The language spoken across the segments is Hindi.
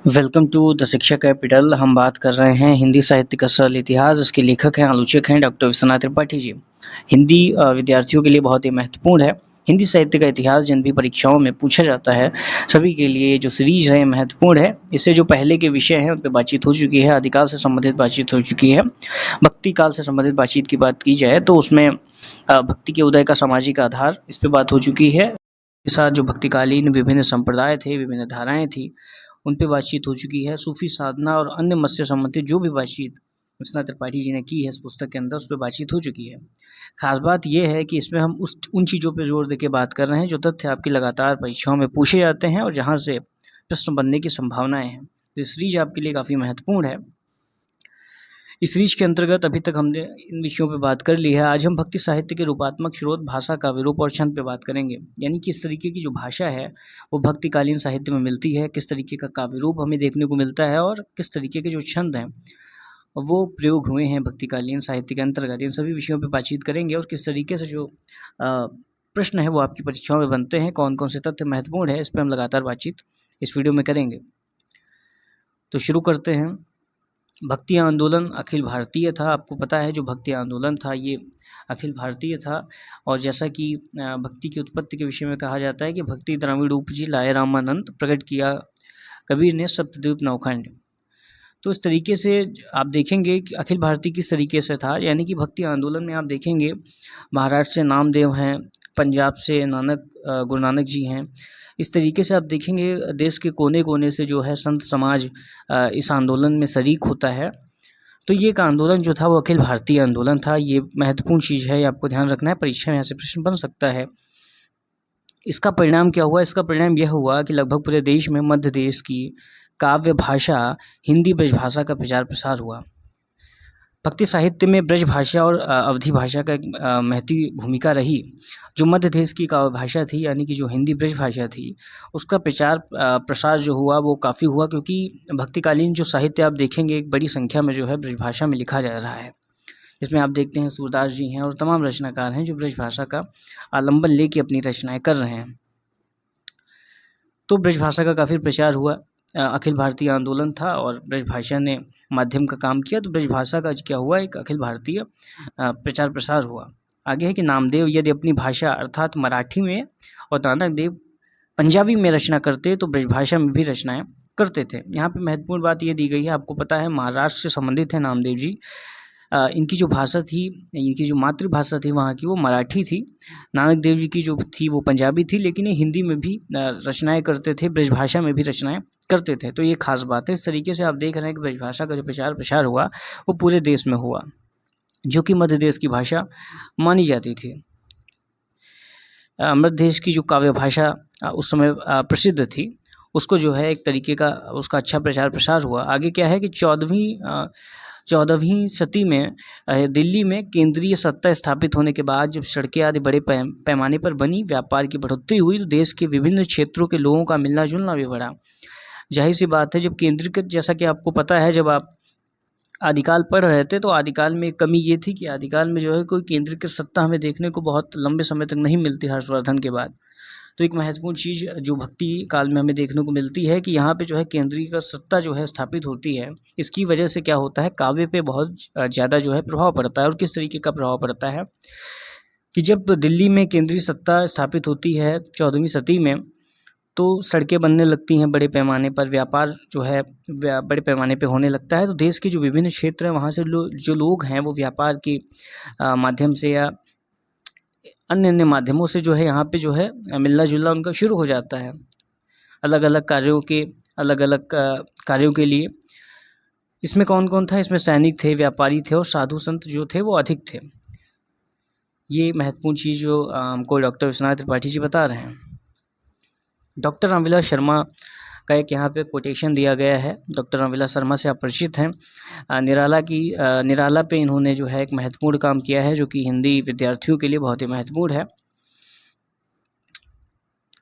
वेलकम टू द शिक्षा कैपिटल। हम बात कर रहे हैं हिंदी साहित्य का सरल इतिहास। इसके लेखक हैं, आलोचक हैं डॉक्टर विश्वनाथ त्रिपाठी जी। हिंदी विद्यार्थियों के लिए बहुत ही महत्वपूर्ण है। हिंदी साहित्य का इतिहास जिन भी परीक्षाओं में पूछा जाता है, सभी के लिए जो सीरीज है महत्वपूर्ण है। इससे जो पहले के विषय हैं उन पे बातचीत हो चुकी है, आदिकाल से संबंधित बातचीत हो चुकी है। भक्ति काल से संबंधित बातचीत की बात की जाए तो उसमें भक्ति के उदय का सामाजिक आधार, इस पे बात हो चुकी है। के साथ जो भक्तिकालीन विभिन्न संप्रदाय थे, विभिन्न धाराएँ थी, उन पे बातचीत हो चुकी है। सूफ़ी साधना और अन्य मत से संबंधित जो भी बातचीत विश्वनाथ त्रिपाठी जी ने की है इस पुस्तक के अंदर, उस पे बातचीत हो चुकी है। ख़ास बात ये है कि इसमें हम उन चीज़ों पे ज़ोर देके बात कर रहे हैं जो तथ्य आपकी लगातार परीक्षाओं में पूछे जाते हैं और जहाँ से प्रश्न बनने की संभावनाएँ हैं। तो ये सीरीज़ आपके लिए काफ़ी महत्वपूर्ण है। इस सीरीज के अंतर्गत अभी तक हमने इन विषयों पे बात कर ली है। आज हम भक्ति साहित्य के रूपात्मक स्रोत, भाषा, काव्य रूप और छंद पे बात करेंगे। यानी कि इस तरीके की जो भाषा है वो भक्तिकालीन साहित्य में मिलती है, किस तरीके का काव्य रूप हमें देखने को मिलता है और किस तरीके के जो छंद हैं वो प्रयोग हुए हैं भक्तिकालीन साहित्य के अंतर्गत। इन सभी विषयों पे बातचीत करेंगे और किस तरीके से जो प्रश्न है वो आपकी परीक्षाओं में बनते हैं, कौन-कौन से तथ्य महत्वपूर्ण है, इस पे हम लगातार बातचीत इस वीडियो में करेंगे। तो शुरू करते हैं। भक्ति आंदोलन अखिल भारतीय था। आपको पता है जो भक्ति आंदोलन था ये अखिल भारतीय था। और जैसा कि भक्ति की उत्पत्ति के विषय में कहा जाता है कि भक्ति द्राविड़ उपजी लाए रामानंद, प्रकट किया कबीर ने सप्तद्वीप नवखंड। तो इस तरीके से आप देखेंगे कि अखिल भारतीय किस तरीके से था। यानी कि भक्ति आंदोलन में आप देखेंगे महाराष्ट्र से नामदेव हैं, पंजाब से गुरु नानक जी हैं। इस तरीके से आप देखेंगे देश के कोने-कोने से जो है संत समाज इस आंदोलन में शरीक होता है। तो ये एक आंदोलन जो था वो अखिल भारतीय आंदोलन था। ये महत्वपूर्ण चीज़ है, ये आपको ध्यान रखना है, परीक्षा में यहाँ से प्रश्न बन सकता है। इसका परिणाम क्या हुआ? इसका परिणाम यह हुआ कि लगभग पूरे देश में मध्य देश की काव्य भाषा हिंदी ब्रजभाषा का प्रचार-प्रसार हुआ। भक्ति साहित्य में ब्रजभाषा और अवधी भाषा का एक महती भूमिका रही। जो मध्य देश की काव्य भाषा थी यानी कि जो हिंदी ब्रजभाषा थी, उसका प्रसार जो हुआ वो काफ़ी हुआ, क्योंकि भक्तिकालीन जो साहित्य आप देखेंगे एक बड़ी संख्या में जो है ब्रजभाषा में लिखा जा रहा है। इसमें आप देखते हैं सूरदास जी हैं और तमाम रचनाकार हैं जो ब्रजभाषा का आलंबन लेके अपनी रचनाएँ कर रहे हैं। तो ब्रजभाषा का काफ़ी प्रचार हुआ। अखिल भारतीय आंदोलन था और ब्रजभाषा ने माध्यम का काम किया, तो ब्रजभाषा का क्या हुआ, एक अखिल भारतीय प्रचार प्रसार हुआ। आगे है कि नामदेव यदि अपनी भाषा अर्थात मराठी में और नानक देव पंजाबी में रचना करते तो ब्रजभाषा में भी रचनाएं करते थे। यहाँ पे महत्वपूर्ण बात ये दी गई है, आपको पता है महाराष्ट्र से संबंधित है नामदेव जी। इनकी जो भाषा थी, इनकी जो मातृभाषा थी वहाँ की वो मराठी थी। नानक देव जी की जो थी वो पंजाबी थी, लेकिन ये हिंदी में भी रचनाएँ करते थे, ब्रजभाषा में भी रचनाएँ करते थे। तो ये ख़ास बात है। इस तरीके से आप देख रहे हैं कि ब्रजभाषा का जो प्रचार हुआ वो पूरे देश में हुआ, जो कि मध्य देश की भाषा मानी जाती थी। मध्य देश की जो काव्य भाषा उस समय प्रसिद्ध थी, उसको जो है एक तरीके का उसका अच्छा प्रचार प्रसार हुआ। आगे क्या है कि 14वीं शती में दिल्ली में केंद्रीय सत्ता स्थापित होने के बाद जब सड़कें आदि बड़े पैमाने पर बनी, व्यापार की बढ़ोतरी हुई, तो देश के विभिन्न क्षेत्रों के लोगों का मिलना जुलना भी बढ़ा। जाहिर सी बात है, जब केंद्रीकृत, जैसा कि आपको पता है जब आप आदिकाल पढ़ रहे थे तो आदिकाल में कमी ये थी कि आदिकाल में जो है कोई केंद्रीकृत सत्ता हमें देखने को बहुत लंबे समय तक नहीं मिलती हर्षवर्धन के बाद। तो एक महत्वपूर्ण चीज़ जो भक्ति काल में हमें देखने को मिलती है कि यहाँ पे जो है केंद्रीकृत सत्ता जो है स्थापित होती है। इसकी वजह से क्या होता है, काव्य पे बहुत ज़्यादा जो है प्रभाव पड़ता है। और किस तरीके का प्रभाव पड़ता है कि जब दिल्ली में केंद्रीय सत्ता स्थापित होती है 14वीं शती में, तो सड़कें बनने लगती हैं बड़े पैमाने पर, व्यापार जो है बड़े पैमाने पे होने लगता है। तो देश के जो विभिन्न क्षेत्र हैं वहाँ से जो लोग हैं वो व्यापार के माध्यम से या अन्य माध्यमों से जो है यहाँ पे जो है मिलना जुलना उनका शुरू हो जाता है, अलग अलग कार्यों के लिए। इसमें कौन कौन था? इसमें सैनिक थे, व्यापारी थे और साधु संत जो थे वो अधिक थे। ये महत्वपूर्ण चीज़ जो हमको डॉक्टर विश्वनाथ त्रिपाठी जी बता रहे हैं। डॉक्टर रामविलास शर्मा का एक यहाँ पे कोटेशन दिया गया है। डॉक्टर रामविलास शर्मा से आप परिचित हैं। निराला पे इन्होंने जो है एक महत्वपूर्ण काम किया है जो कि हिंदी विद्यार्थियों के लिए बहुत ही महत्वपूर्ण है।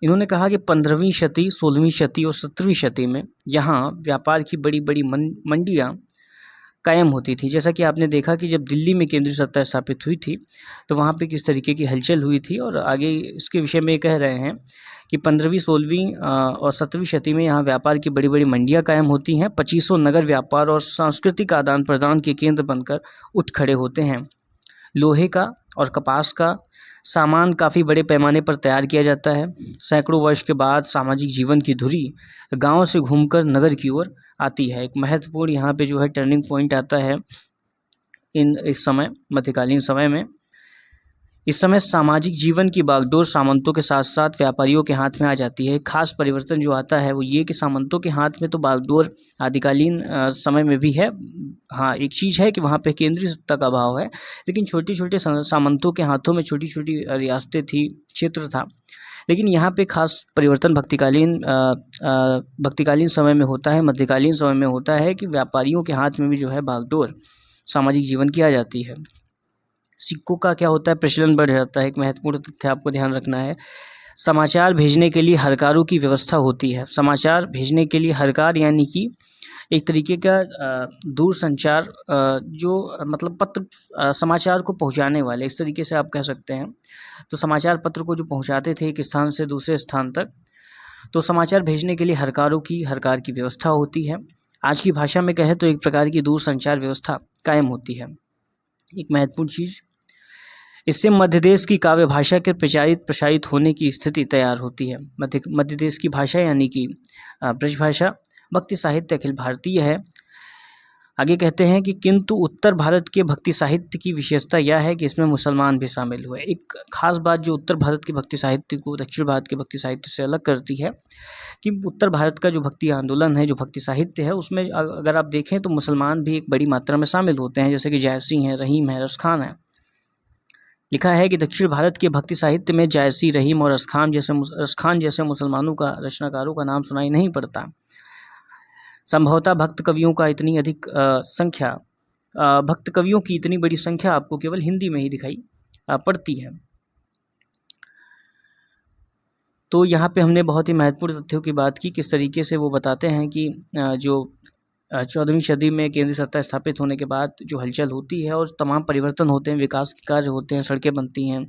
इन्होंने कहा कि 15वीं शती, 16वीं शती और 17वीं शती में यहाँ व्यापार की बड़ी बड़ी मंडियाँ कायम होती थी। जैसा कि आपने देखा कि जब दिल्ली में केंद्रीय सत्ता स्थापित हुई थी, तो वहाँ पे किस तरीके की हलचल हुई थी, और आगे इसके विषय में ये कह रहे हैं कि 15वीं 16वीं और 17वीं शती में यहाँ व्यापार की बड़ी-बड़ी मंडियाँ कायम होती हैं। 2500 नगर व्यापार और सांस्कृतिक आदान-प्रदान के केंद्र बनकर उठ खड़े होते हैं। लोहे का और कपास का सामान काफ़ी बड़े पैमाने पर तैयार किया जाता है। सैकड़ों वर्ष के बाद सामाजिक जीवन की धुरी गाँव से घूमकर नगर की ओर आती है। एक महत्वपूर्ण यहाँ पे जो है टर्निंग पॉइंट आता है इस समय मध्यकालीन समय में। इस समय सामाजिक जीवन की बागडोर सामंतों के साथ साथ व्यापारियों के हाथ में आ जाती है। खास परिवर्तन जो आता है वो ये कि सामंतों के हाथ में तो बागडोर आदिकालीन समय में भी है। हाँ, एक चीज़ है कि वहाँ पे केंद्रीय सत्ता का अभाव है, लेकिन छोटे-छोटे सामंतों के हाथों में छोटी-छोटी रियासतें थी, क्षेत्र था। लेकिन यहाँ पे खास परिवर्तन भक्तिकालीन समय में होता है, मध्यकालीन समय में होता है कि व्यापारियों के हाथ में भी जो है बागडोर सामाजिक जीवन की आ जाती है। सिक्कों का क्या होता है, प्रचलन बढ़ जाता है। एक महत्वपूर्ण तथ्य आपको ध्यान रखना है, समाचार भेजने के लिए हरकारों की व्यवस्था होती है। समाचार भेजने के लिए हरकार यानी कि एक तरीके का दूर संचार, जो मतलब पत्र, समाचार को पहुंचाने वाले, इस तरीके से आप कह सकते हैं। तो समाचार पत्र को जो पहुंचाते थे एक स्थान से दूसरे स्थान तक, तो समाचार भेजने के लिए हरकार की व्यवस्था होती है। आज की भाषा में कहें तो एक प्रकार की दूर संचार व्यवस्था कायम होती है। एक महत्वपूर्ण चीज़, इससे मध्य देश की काव्य भाषा के प्रसारित होने की स्थिति तैयार होती है। मध्य देश की भाषा यानी कि ब्रजभाषा भक्ति साहित्य अखिल भारतीय है। आगे कहते हैं कि किंतु उत्तर भारत के भक्ति साहित्य की विशेषता यह है कि इसमें मुसलमान भी शामिल हुए। एक खास बात जो उत्तर भारत के भक्ति साहित्य को दक्षिण भारत के भक्ति साहित्य से अलग करती है कि उत्तर भारत का जो भक्ति आंदोलन है, जो भक्ति साहित्य है, उसमें अगर आप देखें तो मुसलमान भी एक बड़ी मात्रा में शामिल होते हैं, जैसे कि जायसी हैं, रहीम है, रसखान है। लिखा है कि दक्षिण भारत के भक्ति साहित्य में जायसी, रहीम और रसखान जैसे मुसलमानों का, रचनाकारों का नाम सुनाई नहीं पड़ता। संभवतः भक्त कवियों की इतनी बड़ी संख्या आपको केवल हिंदी में ही दिखाई पड़ती है। तो यहाँ पे हमने बहुत ही महत्वपूर्ण तथ्यों की बात की, किस तरीके से वो बताते हैं कि जो 14वीं सदी में केंद्रीय सत्ता स्थापित होने के बाद जो हलचल होती है और तमाम परिवर्तन होते हैं, विकास के कार्य होते हैं, सड़कें बनती हैं,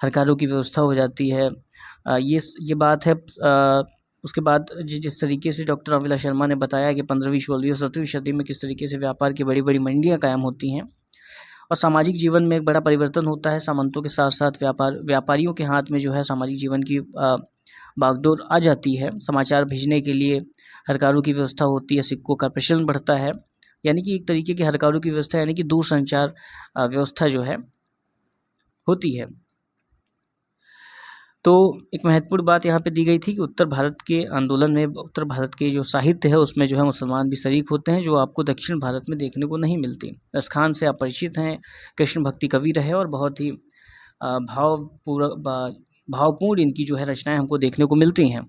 हरकारों की व्यवस्था हो जाती है। ये बात है। उसके बाद जिस तरीके से डॉक्टर अविला शर्मा ने बताया कि 15वीं 16वीं और 17वीं सदी में किस तरीके से व्यापार की बड़ी बड़ी मंडियाँ कायम होती हैं और सामाजिक जीवन में एक बड़ा परिवर्तन होता है। सामंतों के साथ साथ व्यापारियों के हाथ में जो है सामाजिक जीवन की बागडोर आ जाती है। समाचार भेजने के लिए हरकारों की व्यवस्था होती है, सिक्कों का प्रचलन बढ़ता है, यानी कि एक तरीके की हरकारों की व्यवस्था यानी कि दूर संचार व्यवस्था जो है होती है। तो एक महत्वपूर्ण बात यहाँ पे दी गई थी कि उत्तर भारत के आंदोलन में, उत्तर भारत के जो साहित्य है उसमें जो है मुसलमान भी शरीक होते हैं, जो आपको दक्षिण भारत में देखने को नहीं मिलती। रसखान से आप परिचित हैं, कृष्ण भक्ति कवि रहे और बहुत ही भावपूर्ण इनकी जो है रचनाएं हमको देखने को मिलती हैं।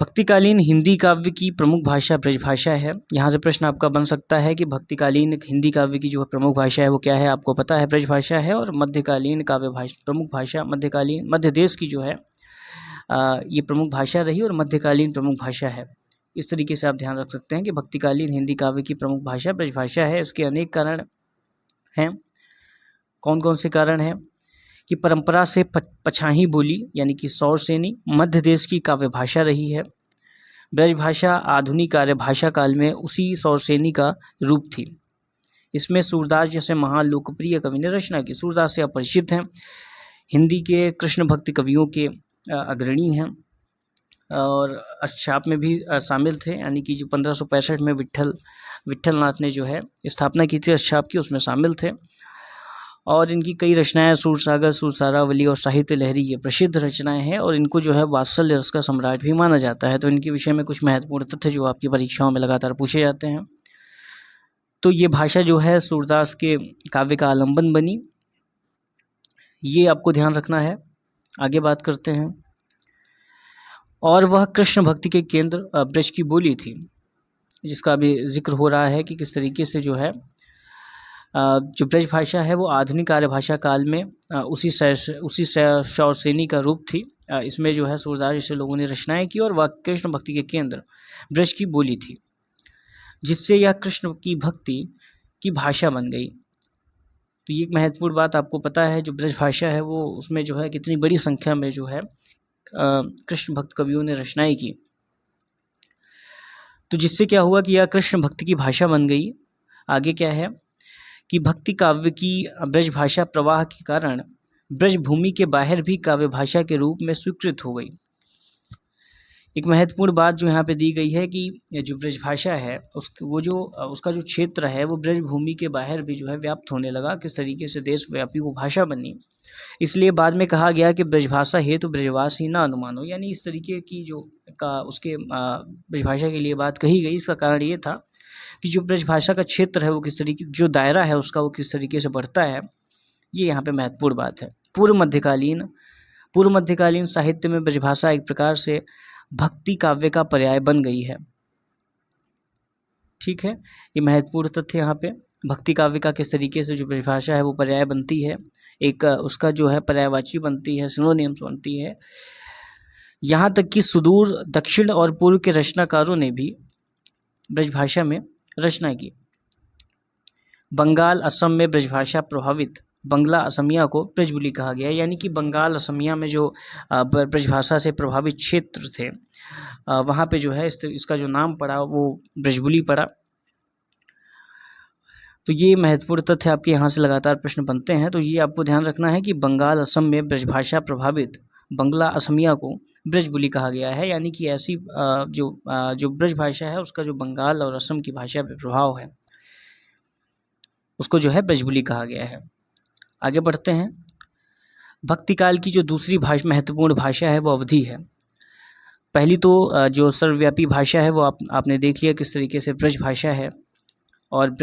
भक्तिकालीन हिंदी काव्य की प्रमुख भाषा ब्रजभाषा है। यहाँ से प्रश्न आपका बन सकता है कि भक्तिकालीन हिंदी काव्य की जो प्रमुख भाषा है वो क्या है, आपको पता है ब्रजभाषा है। और मध्यकालीन काव्य भाषा प्रमुख भाषा मध्य देश की जो है ये प्रमुख भाषा रही और मध्यकालीन प्रमुख भाषा है। इस तरीके से आप ध्यान रख सकते हैं कि भक्तिकालीन हिंदी काव्य की प्रमुख भाषा ब्रजभाषा है। इसके अनेक कारण हैं। कौन कौन से कारण हैं कि परंपरा से पछाही बोली यानी कि सौरसेनी मध्य देश की काव्य भाषा रही है। ब्रजभाषा आधुनिक आर्य भाषा काल में उसी सौरसेनी का रूप थी। इसमें सूरदास जैसे महान लोकप्रिय कवि ने रचना की। सूरदास से अपरिचित हैं, हिंदी के कृष्ण भक्ति कवियों के अग्रणी हैं और अष्टछाप में भी शामिल थे, यानी कि जो 1565 में विट्ठल नाथ ने जो है स्थापना की थी अष्टछाप की, उसमें शामिल थे। और इनकी कई रचनाएं सूरसागर, सुरसारावली और साहित्य लहरी ये प्रसिद्ध रचनाएं हैं और इनको जो है वात्सल्य रस का सम्राट भी माना जाता है। तो इनके विषय में कुछ महत्वपूर्ण तथ्य जो आपकी परीक्षाओं में लगातार पूछे जाते हैं। तो ये भाषा जो है सूरदास के काव्य का आलंबन बनी, ये आपको ध्यान रखना है। आगे बात करते हैं। और वह कृष्ण भक्ति के केंद्र ब्रज की बोली थी, जिसका अभी जिक्र हो रहा है कि किस तरीके से जो है जो ब्रज भाषा है वो आधुनिक आर्य भाषा काल में उसी सौरसेनी का रूप थी। इसमें जो है सूरदास जैसे लोगों ने रचनाएं की और वह कृष्ण भक्ति के केंद्र ब्रज की बोली थी। जिससे यह कृष्ण की भक्ति की भाषा बन गई। तो ये एक महत्वपूर्ण बात आपको पता है, जो ब्रज भाषा है वो उसमें जो है कितनी बड़ी संख्या में जो है कृष्ण भक्त कवियों ने रचनाएं की। तो जिससे क्या हुआ कि यह कृष्ण भक्ति की भाषा बन गई। आगे क्या है कि भक्ति काव्य की ब्रज भाषा प्रवाह के कारण ब्रज भूमि के बाहर भी काव्य भाषा के रूप में स्वीकृत हो गई। एक महत्वपूर्ण बात जो यहाँ पे दी गई है कि जो ब्रज भाषा है उसका जो क्षेत्र है वो ब्रज भूमि के बाहर भी जो है व्याप्त होने लगा। किस तरीके से देशव्यापी वो भाषा बनी, इसलिए बाद में कहा गया कि ब्रजभाषा हेतु ब्रजवास ही ना अनुमानो, यानी इस तरीके की जो उसके ब्रजभाषा के लिए बात कही गई। इसका कारण ये था कि जो ब्रजभाषा का क्षेत्र है वो किस तरीके, जो दायरा है उसका वो किस तरीके से बढ़ता है, ये यहाँ पे महत्वपूर्ण बात है। पूर्व मध्यकालीन साहित्य में ब्रजभाषा एक प्रकार से भक्ति काव्य का पर्याय बन गई है। ठीक है, ये महत्वपूर्ण तथ्य यहाँ पे भक्ति काव्य का किस तरीके से जो ब्रजभाषा है वो पर्याय बनती है, एक उसका जो है पर्यायवाची बनती है, सिनोनिम्स बनती है। यहाँ तक कि सुदूर दक्षिण और पूर्व के रचनाकारों ने भी ब्रजभाषा में रचना की। बंगाल असम में ब्रजभाषा प्रभावित बंगला असमिया को ब्रजबुली कहा गया, यानी कि बंगाल असमिया में जो ब्रजभाषा से प्रभावित क्षेत्र थे वहाँ पे जो है इसका जो नाम पड़ा वो ब्रजबुली पड़ा। तो ये महत्वपूर्ण तथ्य आपके यहाँ से लगातार प्रश्न बनते हैं, तो ये आपको ध्यान रखना है कि बंगाल असम में ब्रजभाषा प्रभावित बंगला असमिया को ब्रजबुली कहा गया है, यानी कि ऐसी जो ब्रजभाषा है उसका जो बंगाल और असम की भाषा पे प्रभाव है उसको जो है ब्रजबुली कहा गया है। आगे बढ़ते हैं। भक्ति काल की जो दूसरी महत्वपूर्ण भाषा है वो अवधी है। पहली तो जो सर्वव्यापी भाषा है वो आपने देख लिया किस तरीके से ब्रज भाषा है, और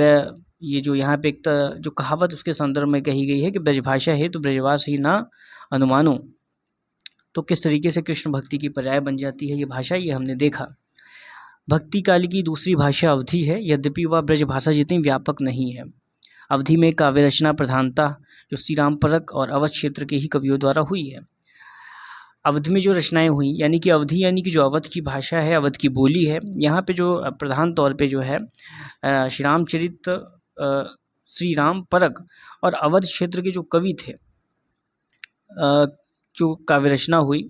ये जो यहाँ पे एक जो कहावत उसके संदर्भ में कही गई है कि ब्रज भाषा है तो ब्रजवास ही ना अनुमानो, तो किस तरीके से कृष्ण भक्ति की पर्याय बन जाती है ये भाषा, ये हमने देखा। भक्ति काल की दूसरी भाषा अवधी है, यद्यपि वह ब्रज भाषा जितनी व्यापक नहीं है। अवधि में काव्य रचना प्रधानता जो श्री राम परक और अवध क्षेत्र के ही कवियों द्वारा हुई है। अवध में जो रचनाएं हुई, यानी कि अवधि यानी कि जो अवध की भाषा है, अवध की बोली है, यहाँ पे जो प्रधान तौर पे जो है श्री रामचरित, श्री राम परक और अवध क्षेत्र के जो कवि थे जो काव्य रचना हुई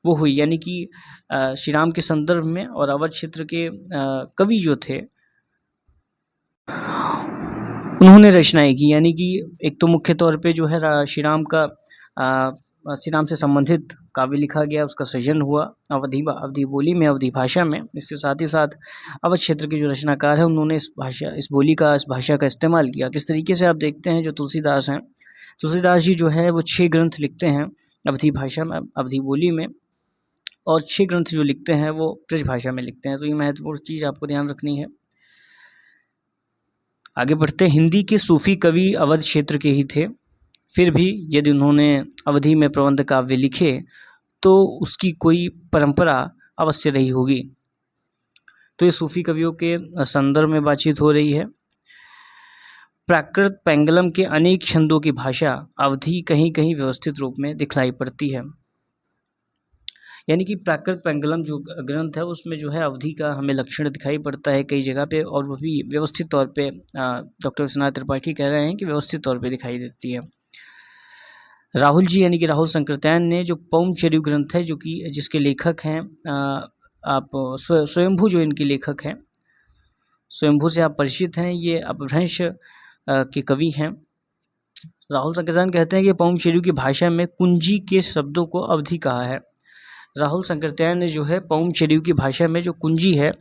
वो हुई, यानी कि श्री राम के संदर्भ में और अवध क्षेत्र के कवि जो थे उन्होंने रचनाएं की। यानी कि एक तो मुख्य तौर पे जो है श्री राम से संबंधित काव्य लिखा गया, उसका सृजन हुआ अवधी बोली में, अवधी भाषा में। इसके साथ ही साथ अवध क्षेत्र के जो रचनाकार हैं उन्होंने इस भाषा का इस्तेमाल किया। किस तरीके से आप देखते हैं जो तुलसीदास हैं, तुलसीदास जी जो है वो 6 ग्रंथ लिखते हैं अवधी भाषा में, अवधी बोली में, और 6 ग्रंथ जो लिखते हैं वो ब्रज भाषा में लिखते हैं। तो ये महत्वपूर्ण चीज़ आपको ध्यान रखनी है। आगे बढ़ते, हिंदी के सूफी कवि अवध क्षेत्र के ही थे, फिर भी यदि उन्होंने अवधी में प्रबंध काव्य लिखे तो उसकी कोई परंपरा अवश्य रही होगी। तो ये सूफी कवियों के संदर्भ में बातचीत हो रही है। प्राकृत पेंगलम के अनेक छंदों की भाषा अवधी कहीं कहीं व्यवस्थित रूप में दिखलाई पड़ती है। यानी कि प्राकृत पेंगलम जो ग्रंथ है उसमें जो है अवधी का हमें लक्षण दिखाई पड़ता है कई जगह पे, और वो भी व्यवस्थित तौर पे डॉक्टर विश्वनाथ त्रिपाठी कह रहे हैं कि व्यवस्थित तौर पे दिखाई देती है। राहुल जी यानी कि राहुल संकृत्यायन ने जो पौमचर्यु ग्रंथ है, जो कि जिसके लेखक हैं आप स्वयंभू, जो इनके लेखक हैं स्वयंभू से आप परिचित हैं, ये अपभ्रंश के कवि हैं। राहुल संकृत्यायन कहते हैं कि पौमचर्यु की भाषा में कुंजी के शब्दों को अवधि कहा है। राहुल संकृत्यायन ने जो है पौमचर्यु की भाषा में जो कुंजी है,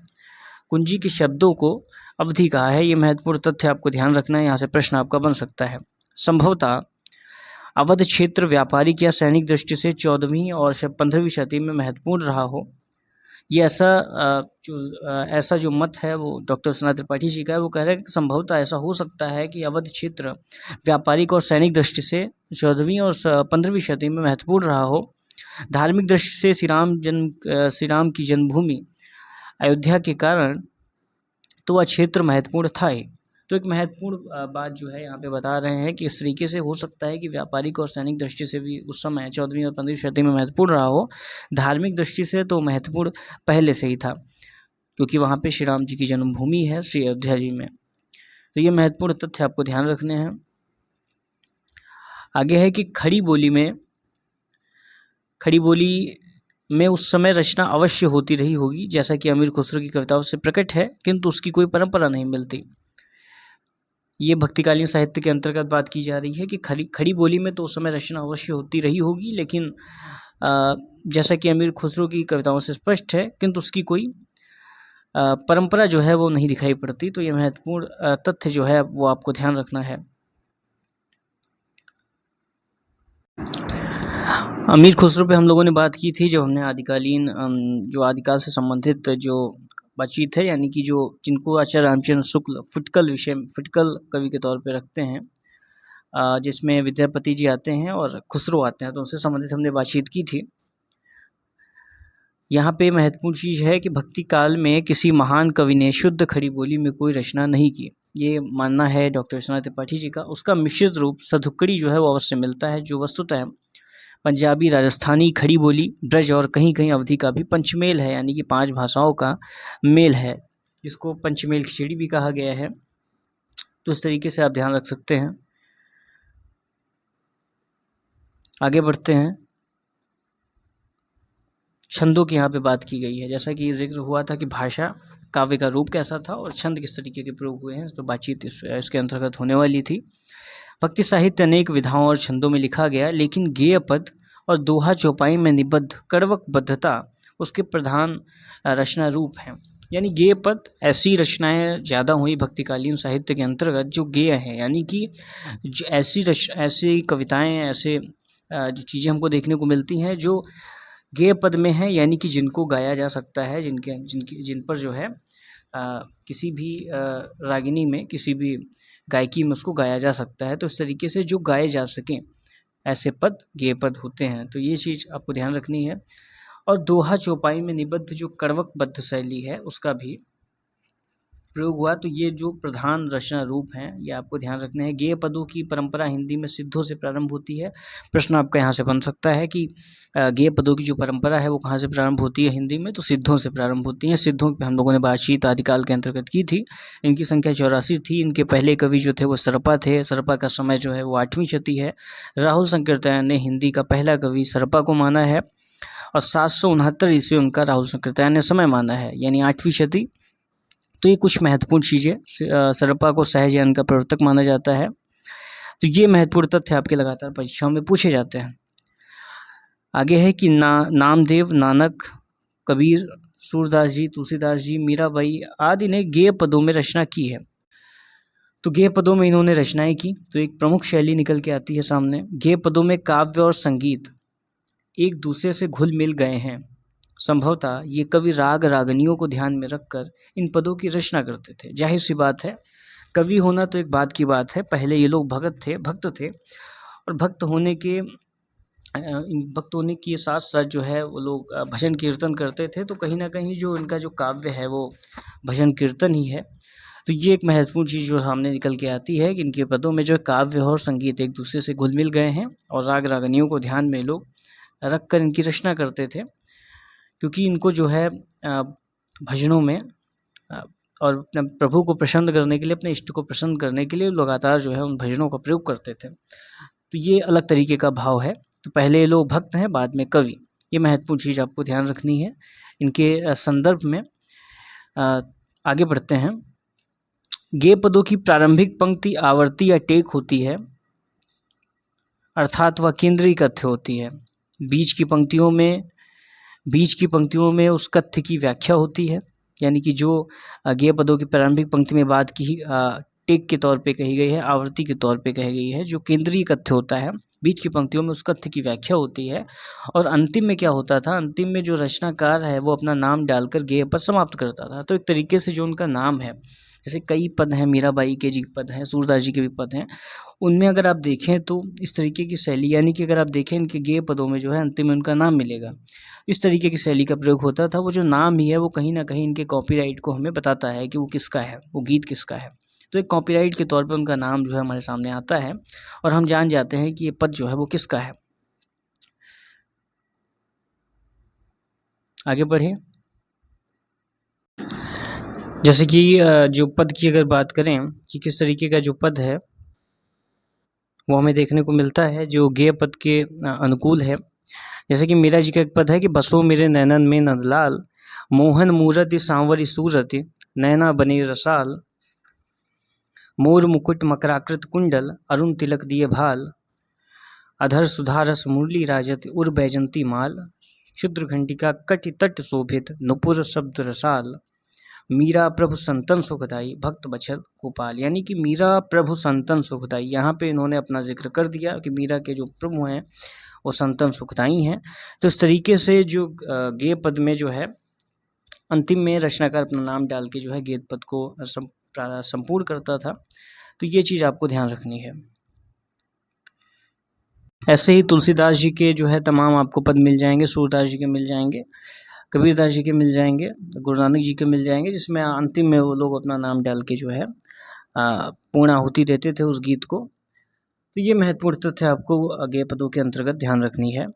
कुंजी के शब्दों को अवधि कहा है। ये महत्वपूर्ण तथ्य आपको ध्यान रखना है, यहाँ से प्रश्न आपका बन सकता है। संभवतः अवध क्षेत्र व्यापारिक या सैनिक दृष्टि से 14वीं और 15वीं शताब्दी में महत्वपूर्ण रहा हो। ये ऐसा जो मत है वो डॉक्टर विश्वनाथ त्रिपाठी जी का है। वो कह रहे हैं कि संभवतः ऐसा हो सकता है कि अवध क्षेत्र व्यापारिक और सैनिक दृष्टि से 14वीं और 15वीं शताब्दी में महत्वपूर्ण रहा हो। धार्मिक दृष्टि से श्री राम की जन्मभूमि अयोध्या के कारण तो वह क्षेत्र महत्वपूर्ण था ही। तो एक महत्वपूर्ण बात जो है यहाँ पे बता रहे हैं कि इस तरीके से हो सकता है कि व्यापारिक और सैनिक दृष्टि से भी उस समय 14वीं और 15वीं शताब्दी में महत्वपूर्ण रहा हो। धार्मिक दृष्टि से तो महत्वपूर्ण पहले से ही था, क्योंकि वहाँ पे श्री राम जी की जन्मभूमि है श्री अयोध्या जी में। तो ये महत्वपूर्ण तथ्य आपको ध्यान रखने हैं। आगे है कि खड़ी बोली में उस समय रचना अवश्य होती रही होगी, जैसा कि अमीर खुसरो की कविताओं से प्रकट है, किंतु उसकी कोई परंपरा नहीं मिलती। ये भक्तिकालीन साहित्य के अंतर्गत बात की जा रही है कि खड़ी बोली में तो उस समय रचना अवश्य होती रही होगी, लेकिन जैसा कि अमीर खुसरो की कविताओं से स्पष्ट है, किंतु उसकी कोई परंपरा जो है वो नहीं दिखाई पड़ती। तो ये महत्वपूर्ण तथ्य जो है वो आपको ध्यान रखना है। अमीर खुसरो पे हम लोगों ने बात की थी जब हमने आदिकालीन जो आदिकाल से संबंधित जो बातचीत है, यानी कि जो जिनको आचार्य रामचंद्र शुक्ल फुटकल कवि के तौर पे रखते हैं, जिसमें विद्यापति जी आते हैं और खुसरो आते हैं, तो उनसे संबंधित हमने बातचीत की थी। यहाँ पे महत्वपूर्ण चीज़ है कि भक्ति काल में किसी महान कवि ने शुद्ध खड़ी बोली में कोई रचना नहीं की, ये मानना है डॉक्टर विश्वनाथ त्रिपाठी जी का। उसका मिश्रित रूप सधुक्कड़ी जो है वो अवश्य मिलता है, जो वस्तुतः पंजाबी, राजस्थानी, खड़ी बोली, ब्रज और कहीं-कहीं अवधी का भी पंचमेल है, यानी कि 5 भाषाओं का मेल है, जिसको पंचमेल खिचड़ी भी कहा गया है। तो इस तरीके से आप ध्यान रख सकते हैं। आगे बढ़ते हैं। छंदों की यहाँ पे बात की गई है, जैसा कि जिक्र हुआ था कि भाषा काव्य का रूप कैसा था और छंद किस तरीके के प्रयोग हुए हैं, तो बातचीत इसके अंतर्गत होने वाली थी। भक्ति साहित्य अनेक विधाओं और छंदों में लिखा गया, लेकिन गेय पद और दोहा चौपाई में निबद्ध कड़वकबद्धता उसके प्रधान रचना रूप हैं। यानी गेय पद ऐसी रचनाएं ज़्यादा हुई भक्तिकालीन साहित्य के अंतर्गत जो गेय हैं, यानी कि ऐसी कविताएं, ऐसे जो चीज़ें हमको देखने को मिलती हैं जो गेय पद में है, यानी कि जिनको गाया जा सकता है, जिन पर जो है किसी भी रागिनी में, किसी भी गायकी में उसको गाया जा सकता है। तो इस तरीके से जो गाए जा सकें ऐसे पद गेय पद होते हैं। तो ये चीज़ आपको ध्यान रखनी है। और दोहा चौपाई में निबद्ध जो कड़वकबद्ध शैली है उसका भी प्रयोग हुआ। तो ये जो प्रधान रचना रूप हैं ये आपको ध्यान रखने हैं। गेय पदों की परंपरा हिंदी में सिद्धों से प्रारंभ होती है। प्रश्न आपका यहाँ से बन सकता है कि गेय पदों की जो परंपरा है वो कहाँ से प्रारंभ होती है हिंदी में, तो सिद्धों से प्रारंभ होती हैं। सिद्धों पे हम लोगों ने बातचीत आदिकाल के अंतर्गत की थी। इनकी संख्या 84 थी। इनके पहले कवि जो थे वो सरपा थे। सरपा का समय जो है वो 8वीं शती है। राहुल संकीर्तन ने हिंदी का पहला कवि सरपा को माना है और 769 ईस्वी उनका राहुल संकीर्तन ने समय माना है, यानी 8वीं शती। तो ये कुछ महत्वपूर्ण चीज़ें। सरपा को सहजयान का प्रवर्तक माना जाता है। तो ये महत्वपूर्ण तथ्य आपके लगातार परीक्षाओं में पूछे जाते हैं। आगे है कि नामदेव, नानक, कबीर, सूरदास जी, तुलसीदास जी, मीराबाई आदि ने गेय पदों में रचना की है। तो गेय पदों में इन्होंने रचनाएं की, तो एक प्रमुख शैली निकल के आती है सामने। गेय पदों में काव्य और संगीत एक दूसरे से घुल मिल गए हैं। संभवतः ये कवि राग रागनियों को ध्यान में रखकर इन पदों की रचना करते थे। जाहिर सी बात है, कवि होना तो एक बात की बात है। पहले ये लोग भक्त थे और भक्त होने के साथ साथ जो है वो लोग भजन कीर्तन करते थे। तो कहीं ना कहीं जो इनका जो काव्य है वो भजन कीर्तन ही है। तो ये एक महत्वपूर्ण चीज़ जो सामने निकल के आती है कि इनके पदों में जो काव्य और संगीत एक दूसरे से घुल मिल गए हैं और राग रागनियों को ध्यान में लोग रख कर इनकी रचना करते थे। क्योंकि इनको जो है भजनों में और अपने प्रभु को प्रसन्न करने के लिए, अपने इष्ट को प्रसन्न करने के लिए लगातार जो है उन भजनों का प्रयोग करते थे। तो ये अलग तरीके का भाव है। तो पहले ये लोग भक्त हैं, बाद में कवि। ये महत्वपूर्ण चीज़ आपको ध्यान रखनी है इनके संदर्भ में। आगे बढ़ते हैं। गेय पदों की प्रारंभिक पंक्ति आवर्ती या टेक होती है, अर्थात वह केंद्रीय कथ्य होती है। बीच की पंक्तियों में उस कथ्य की व्याख्या होती है, यानी कि जो गेय पदों की प्रारंभिक पंक्ति में बात की टेक के तौर पे कही गई है, आवर्ती के तौर पे कही गई है, जो केंद्रीय कथ्य होता है। बीच की पंक्तियों में उस कथ्य की व्याख्या होती है। और अंतिम में क्या होता था, अंतिम में जो रचनाकार है वो अपना नाम डालकर गेय पद समाप्त करता था। तो एक तरीके से जो उनका नाम है, जैसे कई पद हैं, मीराबाई के जी पद हैं, सूरदास जी के भी पद हैं, उनमें अगर आप देखें तो इस तरीके की शैली, यानी कि अगर आप देखें इनके गेय पदों में जो है अंतिम में उनका नाम मिलेगा। इस तरीके की शैली का प्रयोग होता था। वो जो नाम ही है वो कहीं ना कहीं इनके कॉपीराइट को हमें बताता है कि वो किसका है, वो गीत किसका है। तो एक कॉपीराइट के तौर पे उनका नाम जो है हमारे सामने आता है और हम जान जाते हैं कि ये पद जो है वो किसका है। आगे बढ़े। जैसे कि जो पद की अगर बात करें कि किस तरीके का जो पद है वो हमें देखने को मिलता है जो गेय पद के अनुकूल है। जैसे कि मीरा जी का एक पद है कि बसो मेरे नैनन में नंदलाल, मोहन मूरति सांवरी सूरति, नैना बने रसाल, मोर मुकुट मकराकृत कुंडल, अरुण तिलक दिए भाल, अधर सुधारस मुरली राजत उर बैजंती माल, क्षुद्र घंटिका कटि तट शोभित नुपुर शब्द रसाल, मीरा प्रभु संतन सुखदाई भक्त बछल गोपाल। यानी कि मीरा प्रभु संतन सुखदाई, यहाँ पे इन्होंने अपना जिक्र कर दिया कि मीरा के जो प्रभु हैं वो संतन सुखदाई हैं। तो इस तरीके से जो गेय पद में जो है अंतिम में रचनाकार अपना नाम डाल के जो है गेय पद को संपूर्ण करता था। तो ये चीज़ आपको ध्यान रखनी है। ऐसे ही तुलसीदास जी के जो है तमाम आपको पद मिल जाएंगे, सूरदास जी के मिल जाएंगे, कबीरदास जी के मिल जाएंगे, गुरु नानक जी के मिल जाएंगे, जिसमें अंतिम में वो लोग अपना नाम डाल के जो है पूर्ण आहुति देते थे उस गीत को। तो ये महत्वपूर्ण तथ्य आपको गेय पदों के अंतर्गत ध्यान रखनी है।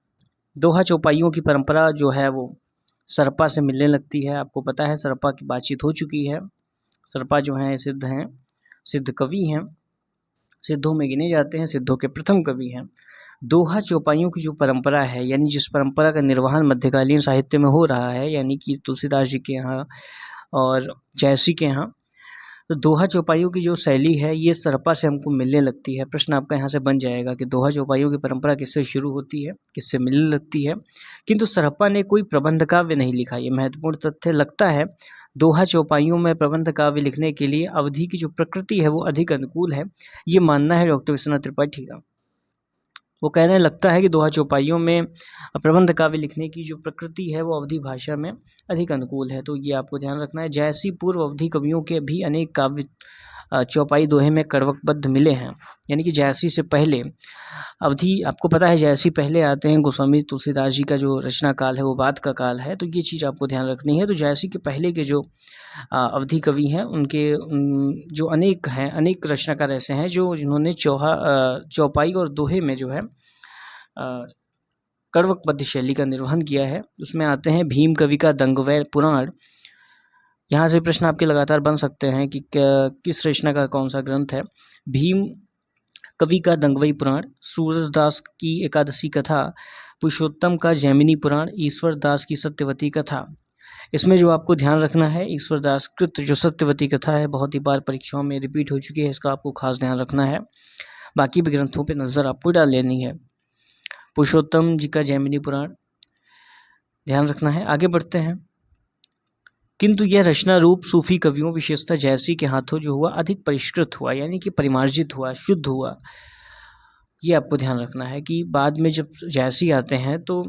दोहा चौपाइयों की परंपरा जो है वो सरपा से मिलने लगती है। आपको पता है सरपा की बातचीत हो चुकी है। सरपा जो हैं सिद्ध कवि हैं, सिद्धों में गिने जाते हैं, सिद्धों के प्रथम कवि हैं। दोहा चौपाइयों की जो परंपरा है, यानी जिस परंपरा का निर्वहन मध्यकालीन साहित्य में हो रहा है, यानी कि तुलसीदास जी के यहाँ और जयसी के यहाँ, तो दोहा चौपाइयों की जो शैली है ये सरपा से हमको मिलने लगती है। प्रश्न आपका यहाँ से बन जाएगा कि दोहा चौपाइयों की परंपरा किससे शुरू होती है, किससे मिलने लगती है। किंतु सरपा ने कोई प्रबंध काव्य नहीं लिखा, ये महत्वपूर्ण तथ्य लगता है। दोहा चौपाइयों में प्रबंध काव्य लिखने के लिए अवधि की जो प्रकृति है वो अधिक अनुकूल है, ये मानना है डॉक्टर विश्वनाथ त्रिपाठी का। वो कहने लगता है कि दोहा चौपाइयों में प्रबंध काव्य लिखने की जो प्रकृति है वो अवधी भाषा में अधिक अनुकूल है। तो ये आपको ध्यान रखना है। जैसी पूर्व अवधि कवियों के भी अनेक काव्य चौपाई दोहे में करवकबद्ध मिले हैं, यानी कि जैसी से पहले अवधि, आपको पता है जैसी पहले आते हैं, गोस्वामी तुलसीदास जी का जो रचना काल है वो बाद का काल है। तो ये चीज़ आपको ध्यान रखनी है। तो जैसी के पहले के जो अवधि कवि हैं उनके जो अनेक रचनाकार ऐसे हैं जिन्होंने चौपाई और दोहे में जो है करवकबद्ध शैली का निर्वहन किया है। उसमें आते हैं भीम कवि का दंगवैर पुराण। यहाँ से प्रश्न आपके लगातार बन सकते हैं कि किस रचना का कौन सा ग्रंथ है। भीम कवि का दंगवई पुराण, सूरजदास की एकादशी कथा, पुरुषोत्तम का जैमिनी पुराण, ईश्वर दास की सत्यवती कथा। इसमें जो आपको ध्यान रखना है, ईश्वर दास कृत जो सत्यवती कथा है बहुत ही बार परीक्षाओं में रिपीट हो चुकी है, इसका आपको खास ध्यान रखना है। बाकी भी ग्रंथों पे नज़र आपको डाल लेनी है। पुरुषोत्तम जी का जैमिनी पुराण ध्यान रखना है। आगे बढ़ते हैं। किंतु यह रचना रूप सूफी कवियों विशेषतः जैसी के हाथों जो हुआ अधिक परिष्कृत हुआ, यानी कि परिमार्जित हुआ, शुद्ध हुआ। ये आपको ध्यान रखना है कि बाद में जब जैसी आते हैं तो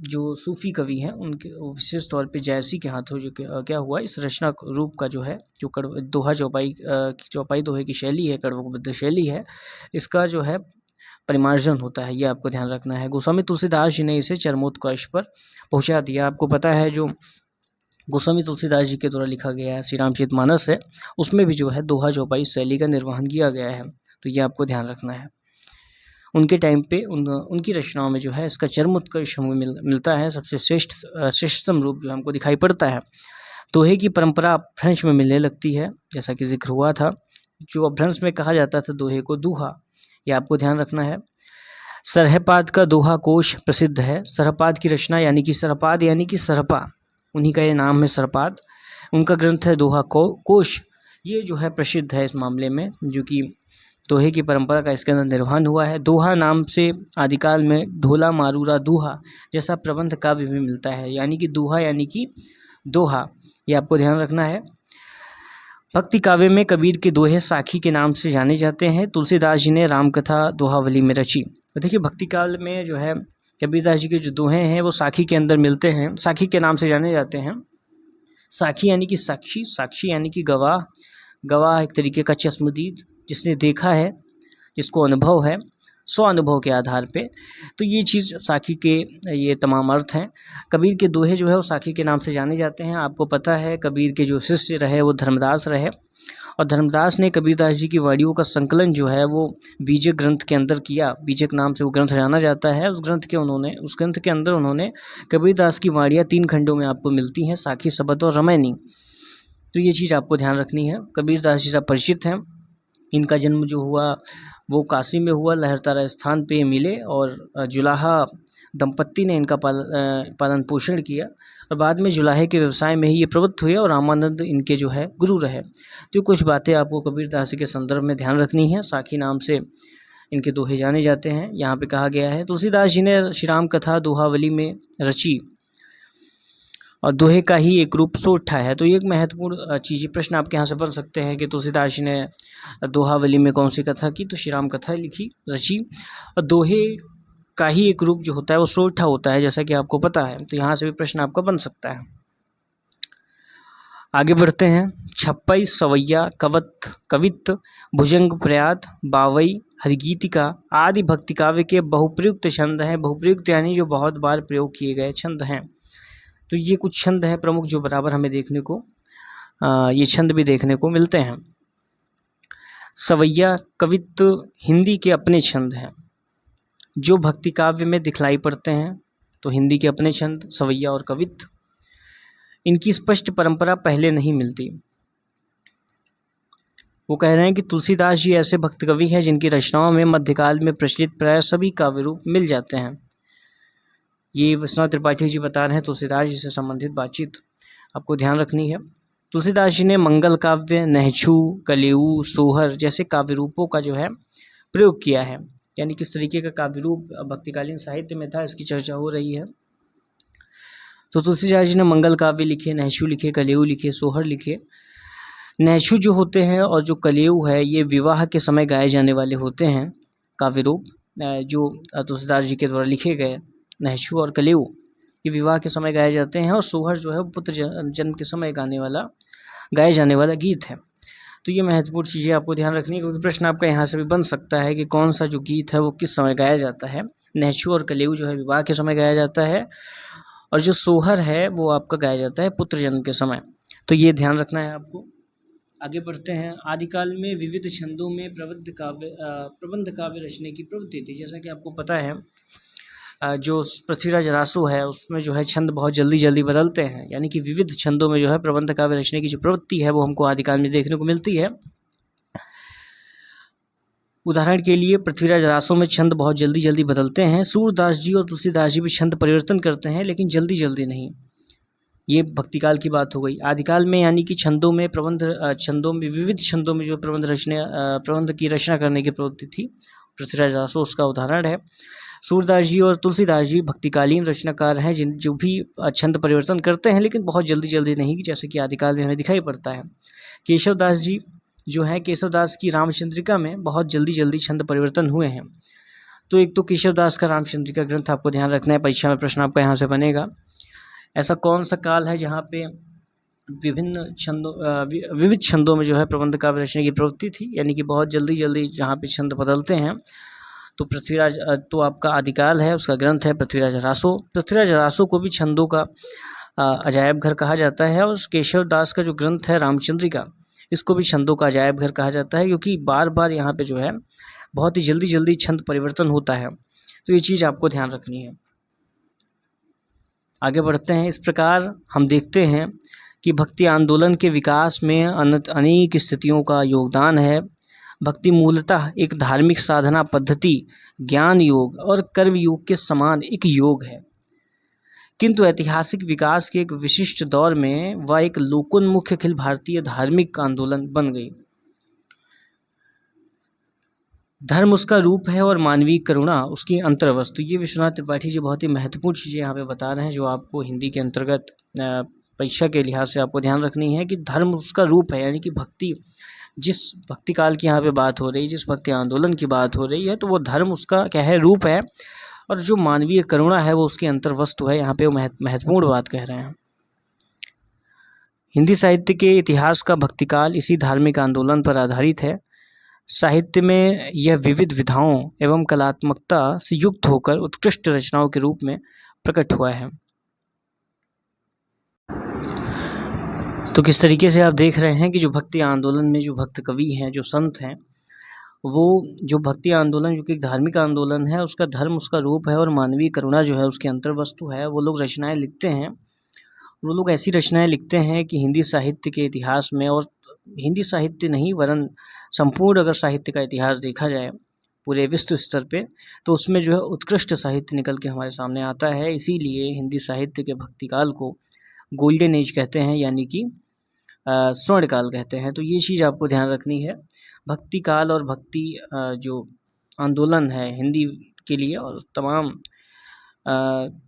जो सूफी कवि हैं उनके विशेष तौर पे जैसी के हाथों जो क्या हुआ, इस रचना रूप का जो है जो दोहा चौपाई दोहे की शैली है, करवकबद्ध शैली है, इसका जो है परिमार्जन होता है। ये आपको ध्यान रखना है। गोस्वामी तुलसीदास जी ने इसे चरमोत्कर्ष पर पहुंचा दिया। आपको पता है जो गोस्वामी तुलसीदास जी के द्वारा लिखा गया है श्री रामचरितमानस है, उसमें भी जो है दोहा चौपाई शैली का निर्वहन किया गया है। तो ये आपको ध्यान रखना है। उनके टाइम पे उनकी रचनाओं में जो है इसका चरमोत्कर्ष हमें मिलता है। सबसे श्रेष्ठतम रूप जो हमको दिखाई पड़ता है। दोहे की परंपरा अपभ्रंश में मिलने लगती है, जैसा कि जिक्र हुआ था। जो अपभ्रंश में कहा जाता था दोहे को दूहा, ये आपको ध्यान रखना है। सरहपाद का दोहा कोश प्रसिद्ध है। सरहपाद की रचना यानी कि सरहपाद यानी कि सरपा, उन्हीं का ये नाम है सरहपाद। उनका ग्रंथ है दोहा कोश। ये जो है प्रसिद्ध है इस मामले में, जो कि दोहे की परंपरा का इसके अंदर निर्वहन हुआ है। दोहा नाम से आदिकाल में ढोला मारूरा दूहा जैसा प्रबंध काव्य भी मिलता है, यानी कि दूहा यानी कि दोहा, ये आपको ध्यान रखना है। भक्ति काव्य में कबीर के दोहे साखी के नाम से जाने जाते हैं। तुलसीदास जी ने रामकथा दोहावली में रची। तो देखिए भक्ति काल में जो है कबीरदास जी के जो दोहे हैं वो साखी के अंदर मिलते हैं, साखी के नाम से जाने जाते हैं। साखी यानी कि साक्षी, साक्षी यानी कि गवाह, गवाह एक तरीके का चश्मदीद, जिसने देखा है, जिसको अनुभव है, स्व अनुभव के आधार पे। तो ये चीज़ साखी के ये तमाम अर्थ हैं। कबीर के दोहे जो है वो साखी के नाम से जाने जाते हैं। आपको पता है कबीर के जो शिष्य रहे वो धर्मदास रहे, और धर्मदास ने कबीरदास जी की वाणियों का संकलन जो है वो बीजक ग्रंथ के अंदर किया। बीजक नाम से वो ग्रंथ जाना जाता है। उस ग्रंथ के अंदर उन्होंने कबीरदास की वाणियाँ 3 खंडों में आपको मिलती हैं, साखी, सबद और रामायणी। तो ये चीज़ आपको ध्यान रखनी है। कबीरदास जी से परिचित हैं। इनका जन्म जो हुआ वो काशी में हुआ, लहरतारा स्थान पे मिले और जुलाहा दंपत्ति ने इनका पालन पोषण किया और बाद में जुलाहे के व्यवसाय में ही ये प्रवृत्त हुए और रामानंद इनके जो है गुरु रहे। तो कुछ बातें आपको कबीरदास जी के संदर्भ में ध्यान रखनी है। साखी नाम से इनके दोहे जाने जाते हैं। यहाँ पे कहा गया है, तुलसीदास जी ने श्री राम कथा दोहावली में रची और दोहे का ही एक रूप सोठा है। तो ये एक महत्वपूर्ण चीज़, प्रश्न आपके यहाँ से बन सकते हैं कि तुलसीदास जी ने दोहावली में कौन सी कथा की, तो श्री राम कथा लिखी रची और दोहे का ही एक रूप जो होता है वो सोठा होता है, जैसा कि आपको पता है। तो यहाँ से भी प्रश्न आपका बन सकता है। आगे बढ़ते हैं। छप्पई, सवैया, कवित्त, भुजंग प्रयात, बावई, हरिगीतिका आदि भक्ति काव्य के बहुप्रयुक्त छंद हैं। बहुप्रयुक्त यानी जो बहुत बार प्रयोग किए गए छंद हैं। तो ये कुछ छंद हैं प्रमुख जो बराबर हमें देखने को ये छंद भी देखने को मिलते हैं। सवैया, कवित्त हिंदी के अपने छंद हैं जो भक्ति काव्य में दिखलाई पड़ते हैं। तो हिंदी के अपने छंद सवैया और कवित्त, इनकी स्पष्ट परंपरा पहले नहीं मिलती। वो कह रहे हैं कि तुलसीदास जी ऐसे भक्त कवि हैं जिनकी रचनाओं में मध्यकाल में प्रचलित प्राय सभी काव्य रूप मिल जाते हैं। ये विश्वनाथ त्रिपाठी जी बता रहे हैं तुलसीदास जी से संबंधित बातचीत आपको ध्यान रखनी है। तुलसीदास जी ने मंगल काव्य, नहछू, कलेऊ, सोहर जैसे काव्य रूपों का जो है प्रयोग किया है। यानी किस तरीके का काव्य रूप भक्तिकालीन साहित्य में था, इसकी चर्चा हो रही है। तो तुलसीदास जी ने मंगल काव्य लिखे, नहछू लिखे, कलेऊ लिखे, सोहर लिखे। नहछू जो होते हैं और जो कलेऊ है ये विवाह के समय गाए जाने वाले होते हैं काव्य रूप जो तुलसीदास जी के द्वारा लिखे गए। नहछू और कलेऊ ये विवाह के समय गाए जाते हैं और सोहर जो है पुत्र जन्म के समय गाए जाने वाला गीत है। तो ये महत्वपूर्ण चीज़ें आपको ध्यान रखनी है, क्योंकि प्रश्न आपका यहाँ से भी बन सकता है कि कौन सा जो गीत है वो किस समय गाया जाता है। नहछू और कलेऊ जो है विवाह के समय गाया जाता है और जो सोहर है वो आपका गाया जाता है पुत्र जन्म के समय। तो ये ध्यान रखना है आपको। आगे बढ़ते हैं। आदिकाल में विविध छंदों में प्रबंध काव्य रचने की प्रवृत्ति थी। जैसा कि आपको पता है जो पृथ्वीराज रासो है उसमें जो है छंद बहुत जल्दी जल्दी बदलते हैं, यानी कि विविध छंदों में जो है प्रबंध काव्य रचने की जो प्रवृत्ति है वो हमको आदिकाल में देखने को मिलती है। उदाहरण के लिए पृथ्वीराज रासो में छंद बहुत जल्दी जल्दी बदलते हैं। सूरदास जी और तुलसीदास जी भी छंद परिवर्तन करते हैं, लेकिन जल्दी जल्दी नहीं। ये भक्तिकाल की बात हो गई। आदिकाल में यानी कि छंदों में विविध छंदों में जो प्रबंध की रचना करने की प्रवृत्ति थी, पृथ्वीराज रासो उसका उदाहरण है। सूरदास जी और तुलसीदास जी भक्तिकालीन रचनाकार हैं जो भी छंद परिवर्तन करते हैं, लेकिन बहुत जल्दी जल्दी नहीं, जैसे कि आदिकाल में हमें दिखाई पड़ता है। केशवदास जी जो है, केशवदास की रामचंद्रिका में बहुत जल्दी जल्दी छंद परिवर्तन हुए हैं। तो एक तो केशवदास का रामचंद्रिका ग्रंथ आपको ध्यान रखना है, परीक्षा में प्रश्न आपका यहाँ से बनेगा। ऐसा कौन सा काल है जहाँ पे विविध छंदों में जो है प्रबंध काव्य रचने की प्रवृत्ति थी, यानी कि बहुत जल्दी जल्दी जहाँ पे छंद बदलते हैं। तो आपका आदिकाल है, उसका ग्रंथ है पृथ्वीराज रासो। पृथ्वीराज रासो को भी छंदों का अजायब घर कहा जाता है और केशव दास का जो ग्रंथ है रामचंद्रिका, इसको भी छंदों का अजायब घर कहा जाता है, क्योंकि बार बार यहाँ पे जो है बहुत ही जल्दी जल्दी छंद परिवर्तन होता है। तो ये चीज़ आपको ध्यान रखनी है। आगे बढ़ते हैं। इस प्रकार हम देखते हैं कि भक्ति आंदोलन के विकास में अनेक स्थितियों का योगदान है। भक्ति मूलतः एक धार्मिक साधना पद्धति, ज्ञान योग और कर्म योग के समान एक योग है, किंतु ऐतिहासिक विकास के एक विशिष्ट दौर में वह एक लोकोन्मुख अखिल भारतीय धार्मिक आंदोलन बन गई। धर्म उसका रूप है और मानवीय करुणा उसकी अंतर्वस्तु। ये विश्वनाथ त्रिपाठी जी बहुत ही महत्वपूर्ण चीज़ें यहाँ पे बता रहे हैं, जो आपको हिंदी के अंतर्गत परीक्षा के लिहाज से आपको ध्यान रखनी है कि धर्म उसका रूप है, यानी कि भक्ति, जिस भक्ति काल की यहाँ पे बात हो रही है, जिस भक्ति आंदोलन की बात हो रही है, तो वो धर्म उसका क्या है, रूप है, और जो मानवीय करुणा है वो उसकी अंतर्वस्तु है। यहाँ पे वो महत्वपूर्ण बात कह रहे हैं। हिंदी साहित्य के इतिहास का भक्तिकाल इसी धार्मिक आंदोलन पर आधारित है। साहित्य में यह विविध विधाओं एवं कलात्मकता से युक्त होकर उत्कृष्ट रचनाओं के रूप में प्रकट हुआ है। तो किस तरीके से आप देख रहे हैं कि जो भक्ति आंदोलन में जो भक्त कवि हैं, जो संत हैं, वो जो भक्ति आंदोलन जो कि एक धार्मिक आंदोलन है, उसका धर्म उसका रूप है और मानवीय करुणा जो है उसकी अंतर्वस्तु है। वो लोग रचनाएं लिखते हैं वो लोग ऐसी रचनाएँ लिखते हैं कि हिंदी साहित्य के इतिहास में, और हिंदी साहित्य नहीं वरन संपूर्ण अगर साहित्य का इतिहास देखा जाए पूरे विश्व स्तर पे, तो उसमें जो है उत्कृष्ट साहित्य निकल के हमारे सामने आता है। इसीलिए हिंदी साहित्य के भक्तिकाल को गोल्डन एज कहते हैं, यानी कि स्वर्णकाल कहते हैं। तो ये चीज़ आपको ध्यान रखनी है। भक्तिकाल और भक्ति जो आंदोलन है हिंदी के लिए और तमाम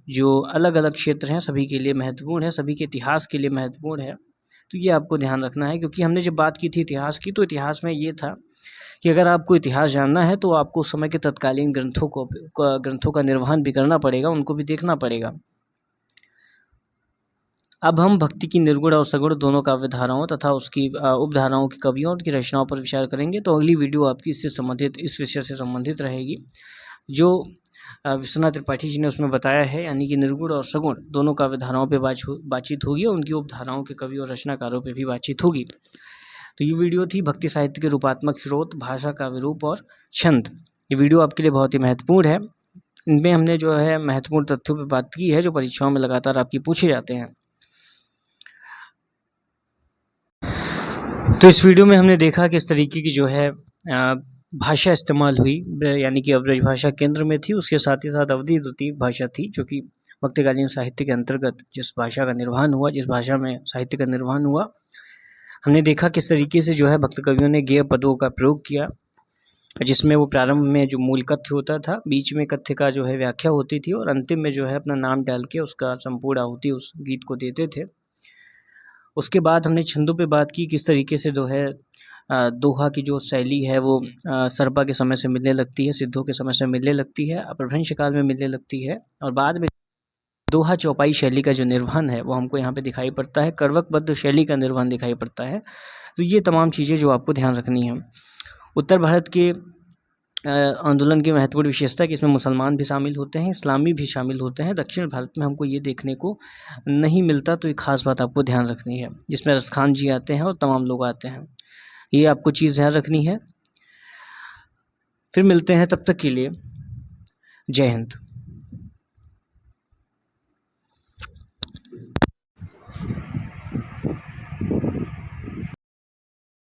जो अलग-अलग क्षेत्र हैं सभी के लिए महत्वपूर्ण है, सभी के इतिहास के लिए महत्वपूर्ण है। तो ये आपको ध्यान रखना है, क्योंकि हमने जब बात की थी इतिहास की, तो इतिहास में ये था कि अगर आपको इतिहास जानना है तो आपको उस समय के तत्कालीन ग्रंथों का निर्वहन भी करना पड़ेगा, उनको भी देखना पड़ेगा। अब हम भक्ति की निर्गुण और सगुण दोनों काव्य धाराओं तथा उसकी उपधाराओं के कवियों और उनकी रचनाओं पर विचार करेंगे। तो अगली वीडियो आपकी इस विषय से संबंधित रहेगी, जो विश्वनाथ त्रिपाठी जी ने उसमें बताया है, यानी कि निर्गुण और सगुण दोनों काव्य धाराओं पर बातचीत होगी और उनकी उपधाराओं के कवि और रचनाकारों पर भी बातचीत होगी। तो ये वीडियो थी भक्ति साहित्य के रूपात्मक स्रोत, भाषा, काव्य रूप और छंद। ये वीडियो आपके लिए बहुत ही महत्वपूर्ण है। इनमें हमने जो है महत्वपूर्ण तथ्यों पर बात की है जो परीक्षाओं में लगातार आपकी पूछे जाते हैं। तो इस वीडियो में हमने देखा किस तरीके की जो है भाषा इस्तेमाल हुई, यानी कि अब्रज भाषा केंद्र में थी, उसके साथ ही साथ अवधी द्वितीय भाषा थी, जो कि भक्तिकालीन साहित्य के अंतर्गत जिस भाषा का निर्वहन हुआ, जिस भाषा में साहित्य का निर्वहन हुआ, हमने देखा किस तरीके से जो है भक्त कवियों ने गेय पदों का प्रयोग किया, जिसमें वो प्रारंभ में जो मूल कथ्य होता था, बीच में कथ्य का जो है व्याख्या होती थी और अंतिम में जो है अपना नाम डाल के उसका संपूर्ण आहुति उस गीत को देते थे। उसके बाद हमने छंदों पे बात की, किस तरीके से जो है दोहा की जो शैली है वो सर्पा के समय से मिलने लगती है, सिद्धों के समय से मिलने लगती है, अपभ्रंश काल में मिलने लगती है, और बाद में दोहा चौपाई शैली का जो निर्वहन है वो हमको यहाँ पे दिखाई पड़ता है, करवकबद्ध शैली का निर्वहन दिखाई पड़ता है। तो ये तमाम चीज़ें जो आपको ध्यान रखनी है। उत्तर भारत के आंदोलन की महत्वपूर्ण विशेषता है कि इसमें मुसलमान भी शामिल होते हैं, इस्लामी भी शामिल होते हैं। दक्षिण भारत में हमको ये देखने को नहीं मिलता, तो एक ख़ास बात आपको ध्यान रखनी है, जिसमें रसखान जी आते हैं और तमाम लोग आते हैं। ये आपको चीज़ ध्यान रखनी है। फिर मिलते हैं, तब तक के लिए जय हिंद।